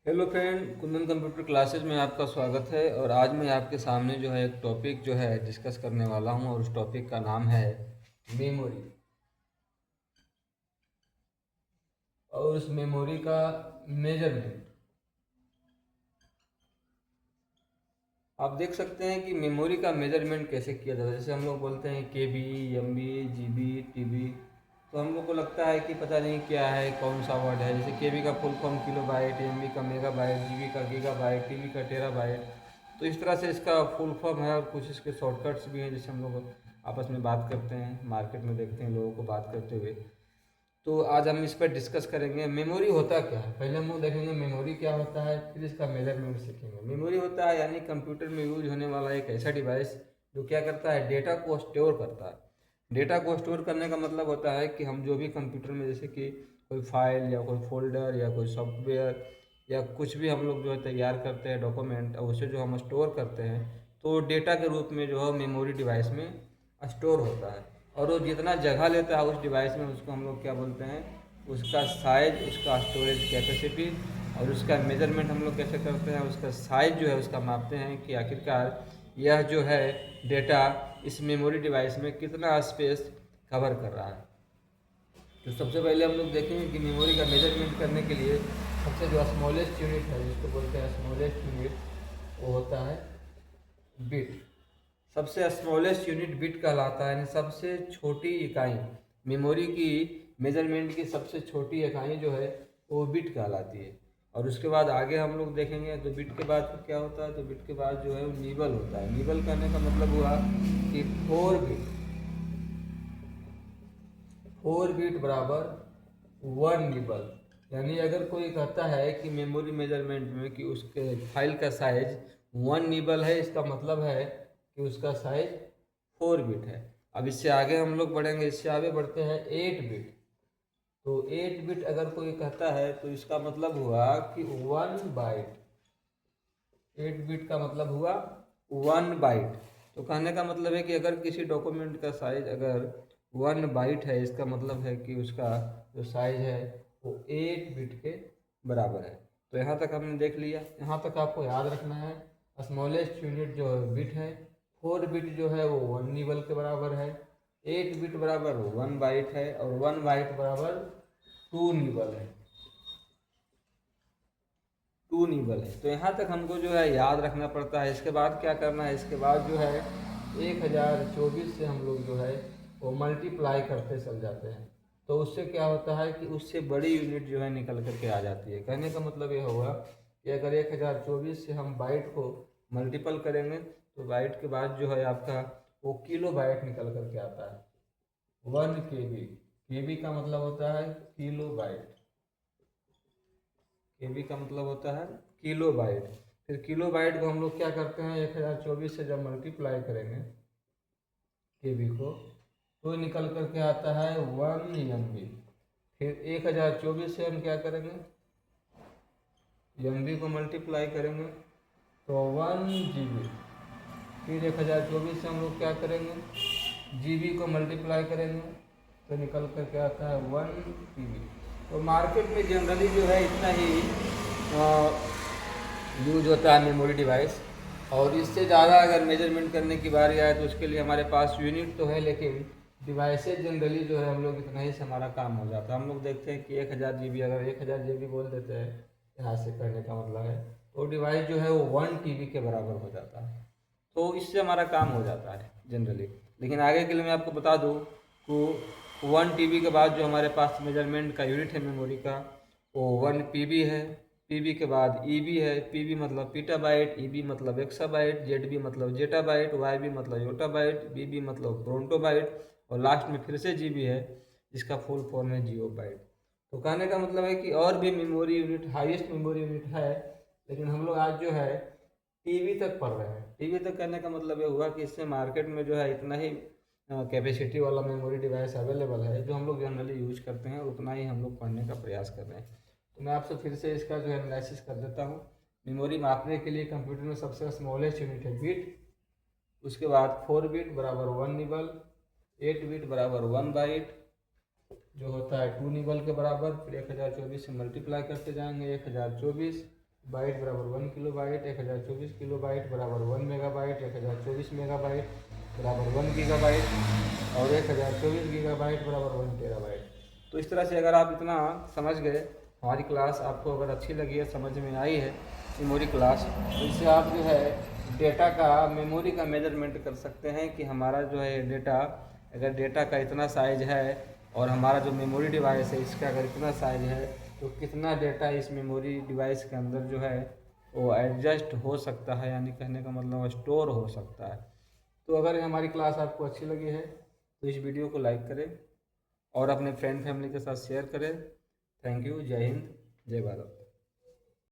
Hello friend, Kundan computer classes में आपका स्वागत है। और आज मैं आपके सामने जो है एक टॉपिक जो है डिस्कस करने वाला हूं, और उस टॉपिक का नाम है मेमोरी। और उस मेमोरी का मेजरमेंट। आप देख सकते हैं कि मेमोरी का मेजरमेंट कैसे किया जाता है। जैसे हम लोग बोलते हैं केबी, एमबी, जीबी, टीबी, तो हम लोग को लगता है कि पता नहीं क्या है, कौन सा वर्ड है। जैसे केबी का full form kilo byte, MB का मेगा बाइट, जीबी का गीगा बाइट, टीबी का टेरा बाइट। तो इस तरह से इसका फुल फॉर्म है, और कुछ इसके शॉर्टकट्स भी हैं जिससे हम लोग आपस में बात करते हैं, मार्केट में देखते हैं लोगों को बात करते हुए। तो आज हम इस पर डिस्कस करेंगे मेमोरी होता क्या है। पहले हम लोग देखेंगे मेमोरी क्या होता है, फिर इसका मेजरमेंट सीखेंगे। मेमोरी होता है यानी कंप्यूटर में यूज होने वाला एक ऐसा डिवाइस जो क्या करता है, डेटा को स्टोर करता है। डेटा को स्टोर करने का मतलब होता है कि हम जो भी कंप्यूटर में, जैसे कि कोई फाइल या कोई फोल्डर या कोई सॉफ्टवेयर या कुछ भी हम लोग जो है तैयार करते हैं डॉक्यूमेंट, और उसे जो हम स्टोर करते हैं, तो डेटा के रूप में जो है मेमोरी डिवाइस में स्टोर होता है। और वो जितना जगह लेता है उस डिवाइस में, उसको हम लोग क्या बोलते हैं, उसका साइज, उसका स्टोरेज कैपेसिटी। और उसका मेजरमेंट हम लोग कैसे करते हैं, उसका साइज जो है उसका मापते हैं कि आखिरकार यह जो है डेटा इस मेमोरी डिवाइस में कितना स्पेस कवर कर रहा है। तो सबसे पहले हम लोग देखेंगे कि मेमोरी का मेजरमेंट करने के लिए सबसे जो स्मॉलेस्ट यूनिट है, जिसको बोलते हैं स्मॉलेस्ट यूनिट, वो होता है बिट। सबसे स्मॉलेस्ट यूनिट बिट कहलाता है, यानी सबसे छोटी इकाई। मेमोरी की मेजरमेंट की सबसे छोटी इकाई जो है वो बिट कहलाती है। और उसके बाद आगे हम लोग देखेंगे तो बिट के बाद फिर क्या होता है, तो बिट के बाद जो है वो निबल होता है। निबल करने का मतलब हुआ कि 4 बिट, 4 बिट बराबर 1 निबल। यानी अगर कोई कहता है कि मेमोरी मेजरमेंट में कि उसके फाइल का साइज 1 निबल है, इसका मतलब है कि उसका साइज 4 बिट है। अब इससे आगे हम लोग बढ़ेंगे, इससे आगे बढ़ते हैं 8 बिट। तो 8 बिट अगर कोई कहता है तो इसका मतलब हुआ कि 1 बाइट। 8 बिट का मतलब हुआ 1 बाइट। तो कहने का मतलब है कि अगर किसी डॉक्यूमेंट का साइज अगर 1 बाइट है, इसका मतलब है कि उसका जो साइज है वो 8 बिट के बराबर है। तो यहाँ तक हमने देख लिया। यहाँ तक आपको याद रखना है, स्मॉलेस्ट यूनिट जो बिट है, 4 बिट जो है वो 1 निबल के बराबर है, 8 बिट बराबर 1 बाइट है, और 1 बाइट बराबर 2 निबल है। 2 निबल है। तो यहाँ तक हमको जो है याद रखना पड़ता है। इसके बाद क्या करना है, इसके बाद जो है 1024 से हम लोग जो है वो मल्टीप्लाई करते चल जाते हैं। तो उससे क्या होता है कि उससे बड़ी यूनिट जो है निकल करके आ जाती है। कहने का मतलब ये होगा कि अगर 1024 से हम बाइट को मल्टीपल करेंगे तो बाइट के बाद जो है आपका वो किलो बाइट निकल करके आता है। 1 KB, केबी का मतलब होता है किलो बाइट। केबी का मतलब होता है किलो बाइट। फिर किलो बाइट को हम लोग क्या करते हैं, 1024 से जब मल्टीप्लाई करेंगे केबी को, तो निकल करके आता है 1 MB। फिर 1024 से हम क्या करेंगे, MB को मल्टीप्लाई करेंगे तो 1 GB। फिर 1024 से हम लोग क्या करेंगे, GB को मल्टीप्लाई करेंगे तो निकल करके आता है 1 TB। तो मार्केट में जनरली जो है इतना ही यूज होता है मेमोरी डिवाइस। और इससे ज़्यादा अगर मेजरमेंट करने की बारी आए तो उसके लिए हमारे पास यूनिट तो है, लेकिन डिवाइसेज जनरली जो है हम लोग इतना ही से हमारा काम हो जाता है। हम लोग देखते हैं कि 1000 GB, अगर 1000 GB बोल देते हैं यहाँ से, करने का मतलब है वो डिवाइस जो है वो 1 TB के बराबर हो जाता है। तो इससे हमारा काम हो जाता है जनरली। लेकिन आगे के लिए मैं आपको बता दूँ कि 1 TB के बाद जो हमारे पास मेजरमेंट का यूनिट है मेमोरी का, वो 1 PB है। पीबी के बाद ईबी है। पीबी मतलब पीटाबाइट, ईबी मतलब एक्साबाइट, जेडबी मतलब जेटाबाइट, वाईबी मतलब योटाबाइट, बीबी मतलब ब्रोंटोबाइट, और लास्ट में फिर से जीबी है, जिसका फुल फॉर्म है जियोबाइट। तो कहने का मतलब है कि और भी memory unit, highest memory unit है, लेकिन हम लोग आज जो है टीबी तक पढ़ रहे हैं। टीबी तक करने का मतलब ये हुआ कि इससे मार्केट में जो है इतना ही कैपेसिटी वाला मेमोरी डिवाइस अवेलेबल है जो हम लोग जनरली यूज करते हैं, और उतना ही हम लोग पढ़ने का प्रयास कर रहे हैं। तो मैं आपसे फिर से इसका जो है एनालिसिस कर देता हूँ। मेमोरी मापने के लिए कंप्यूटर में सबसे स्मॉलेस्ट यूनिट है बिट, उसके बाद 4 बिट बराबर 1 निबल, 8 बिट बराबर 1 बाइट जो होता है 2 निबल के बराबर। फिर 1024 से मल्टीप्लाई करते जाएंगे, 1024 बाइट बराबर 1 किलो बाइट, 1024 किलो बाइट बराबर 1 मेगाबाइट, 1024 मेगाबाइट बराबर 1 गीगाबाइट और 1024 गीगाबाइट बराबर 1 टेराबाइट। तो इस तरह से अगर आप इतना समझ गए, हमारी क्लास आपको अगर अच्छी लगी है, समझ में आई है मेमोरी क्लास, तो इससे आप जो है डेटा का, मेमोरी का मेजरमेंट कर सकते हैं कि हमारा जो है डेटा, अगर डेटा का इतना साइज है और हमारा जो मेमोरी डिवाइस है इसका अगर इतना साइज है तो कितना डेटा इस मेमोरी डिवाइस के अंदर जो है वो एडजस्ट हो सकता है, यानी कहने का मतलब स्टोर हो सकता है। तो अगर हमारी क्लास आपको अच्छी लगी है तो इस वीडियो को लाइक करें और अपने फ्रेंड फैमिली के साथ शेयर करें। Thank you. जय हिंद, जय भारत।